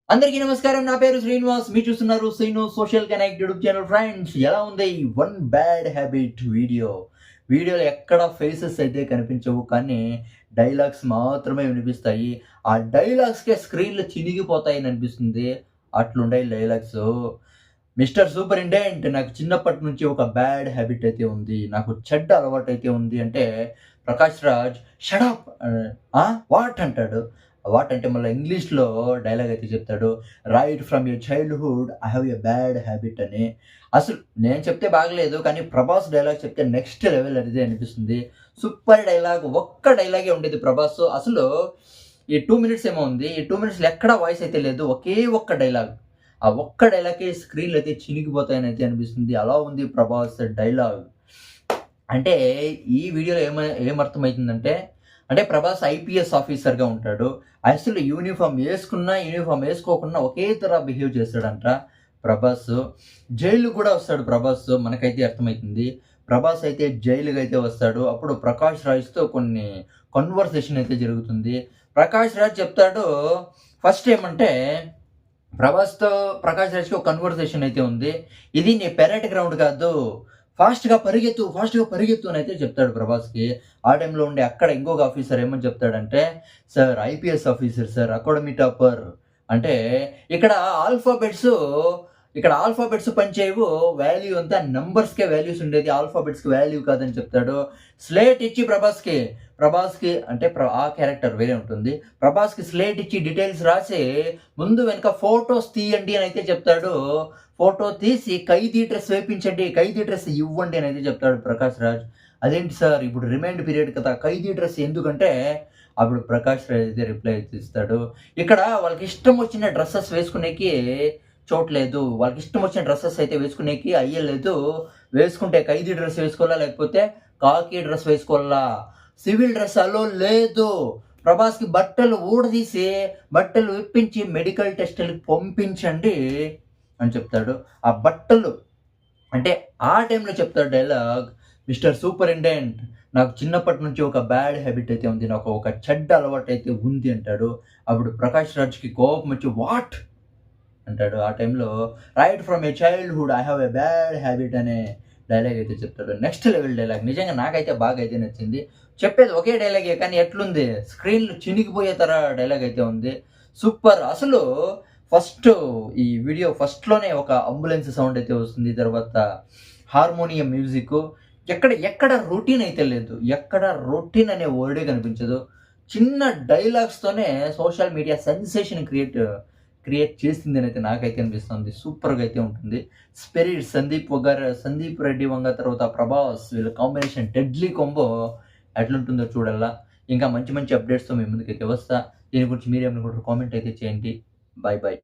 అందరికీ నమస్కారం. నా పేరు శ్రీనివాస్. మీరు చూస్తున్నారు Srinu social connect YouTube channel. Friends, ఎలా ఉంది వన్ బ్యాడ్ హ్యాబిట్ వీడియో? వీడియోలో ఎక్కడ ఫేసెస్ అయితే కనిపించవు, కానీ డైలాగ్స్ మాత్రమే వినిపిస్తాయి. ఆ డైలాగ్స్కే స్క్రీన్లు చినిగిపోతాయని అనిపిస్తుంది. అట్లుండే డైలాగ్స్. మిస్టర్ సూపరింటెండెంట్, నాకు చిన్నప్పటి నుంచి ఒక బ్యాడ్ హ్యాబిట్ అయితే ఉంది, నాకు చెడ్డ అలవాటు అయితే ఉంది అంటే ప్రకాష్ రాజ్ షడప్ వాట్ అంటాడు. వాట్ అంటే మళ్ళీ ఇంగ్లీష్లో డైలాగ్ అయితే చెప్తాడు, right from your childhood I have a bad habit అని. అసలు నేను చెప్తే బాగలేదు, కానీ ప్రభాస్ డైలాగ్ చెప్తే నెక్స్ట్ లెవెల్ అనేది అనిపిస్తుంది. సూపర్ డైలాగ్, ఒక్క డైలాగే ఉండేది ప్రభాస్. అసలు ఈ 2 మినిట్స్ ఏమో ఉంది, ఈ 2 మినిట్స్లో ఎక్కడ వాయిస్ అయితే లేదు, ఒకే ఒక్క డైలాగ్. ఆ ఒక్క డైలాగ్‌కే స్క్రీన్‌లు అయితే చినిగిపోతాయని అయితే అనిపిస్తుంది. అలా ఉంది ప్రభాస్ డైలాగ్. అంటే ఈ వీడియోలో ఏమర్థమైతుందంటే, అంటే ప్రభాస్ ఐపీఎస్ ఆఫీసర్‌గా ఉంటాడు. అసలు యూనిఫార్మ్ యేసుకున్నా, యూనిఫార్మ్ యేసుకోకున్నా ఒకే తరహా బిహేవ్ చేస్తాడంట ప్రభాస్. జైలుకి కూడా వస్తాడు ప్రభాస్, మనకైతే అర్థమైతుంది. ప్రభాస్ అయితే జైలుకైతే వస్తాడు. అప్పుడు ప్రకాష్ రాజ్‌తో కొన్ని కన్వర్సేషన్ అయితే జరుగుతుంది. ప్రకాష్ రాజ్ చెప్తాడు, ఫస్ట్ ఏమంటే ప్రకాష్ రాజ్‌కి ఒక కన్వర్సేషన్ అయితే ఉంది. ఇది నీ పెరట్ గ్రౌండ్ కాదు, ఫాస్ట్‌గా పరిగెత్తు అని అయితే చెప్తాడు ప్రభాస్‌కి. ఆ టైంలో ఉండే అక్కడ ఇంకొక ఆఫీసర్ ఏమని చెప్తాడంటే, sir IPS officer sir, academy topper. అంటే ఇక్కడ ఆల్ఫాబెట్స్ ఇక్కడ ఆల్ఫాబెట్స్ పనిచేయవు, వాల్యూ అంతా నంబర్స్‌కే వాల్యూస్ ఉండేది, ఆల్ఫాబెట్స్‌కి వాల్యూ కాదని చెప్తాడు. స్లేట్ ఇచ్చి ప్రభాస్‌కి అంటే ఆ క్యారెక్టర్ వేరే ఉంటుంది. ప్రభాస్‌కి స్లేట్ ఇచ్చి డీటెయిల్స్ రాసి ముందు వెనక ఫోటోస్ తీయండి అని అయితే చెప్తాడు. ఫోటో తీసి ఖైదీ డ్రెస్ వేపించండి, ఖైదీ డ్రెస్ ఇవ్వండి అని అయితే చెప్తాడు ప్రకాష్ రాజ్. అదేంటి సార్, ఇప్పుడు రిమైండ్ పీరియడ్ కదా, ఖైదీ డ్రెస్ ఎందుకంటే అప్పుడు ప్రకాష్ రాజ్ అయితే రిప్లై ఇస్తాడు, ఇక్కడ వాళ్ళకి ఇష్టం వచ్చిన డ్రెస్సెస్ వేసుకునేకి చోట్లేదు, వాళ్ళకి ఇష్టం వచ్చిన డ్రెస్సెస్ అయితే వేసుకునేకి అయ్యలేదు. వేసుకుంటే ఖైదీ డ్రెస్ వేసుకోవాలా, లేకపోతే కాకి డ్రెస్ వేసుకోవాలా, సివిల్ డ్రెస్ అలో లేదు. ప్రభాస్‌కి బట్టలు ఊడదీసి, బట్టలు విప్పించి మెడికల్ టెస్టులకి పంపించండి అని చెప్తాడు. ఆ బట్టలు అంటే ఆ టైంలో చెప్తాడు డైలాగ్, మిస్టర్ సూపరింటెండెంట్, నాకు చిన్నప్పటి నుంచి ఒక బ్యాడ్ హ్యాబిట్ అయితే ఉంది, నాకు ఒక చెడ్డ అలవాటు అయితే ఉంది అంటాడు. అప్పుడు ప్రకాష్ రాజ్‌కి కోపం వచ్చి వాట్ అంటాడు. ఆ టైంలో right from A childhood I have a bad habit అనే డైలాగ్ అయితే చెప్తాడు. నెక్స్ట్ లెవెల్ డైలాగ్, నిజంగా నాకైతే బాగా అయితే నచ్చింది. చెప్పేది ఒకే డైలాగే, కానీ ఎట్లుంది, స్క్రీన్‌లు చినిగిపోయే డైలాగ్ అయితే ఉంది. సూపర్. అసలు ఫస్ట్ ఈ వీడియో ఫస్ట్‌లోనే ఒక అంబులెన్స్ సౌండ్ అయితే వస్తుంది. తర్వాత హార్మోనియం మ్యూజిక్. ఎక్కడ రొటీన్ అయితే లేదు, ఎక్కడ రొటీన్ అనే వర్డే కనిపించదు. చిన్న డైలాగ్స్‌తోనే సోషల్ మీడియా సెన్సేషన్ క్రియేట్ చేసిందని అయితే నాకైతే అనిపిస్తుంది. సూపర్‌గా అయితే ఉంటుంది. స్పిరిట్ సందీప్ రెడ్డి వంగ తర్వాత ప్రభాస్, వీళ్ళ కాంబినేషన్ డెడ్లీ కాంబో ఎట్లుంటుందో చూడాలా. ఇంకా మంచి మంచి అప్డేట్స్‌తో మీ ముందుకైతే వస్తా. దీని గురించి మీరేమనుకుంటారో కామెంట్ అయితే చేయండి. బై.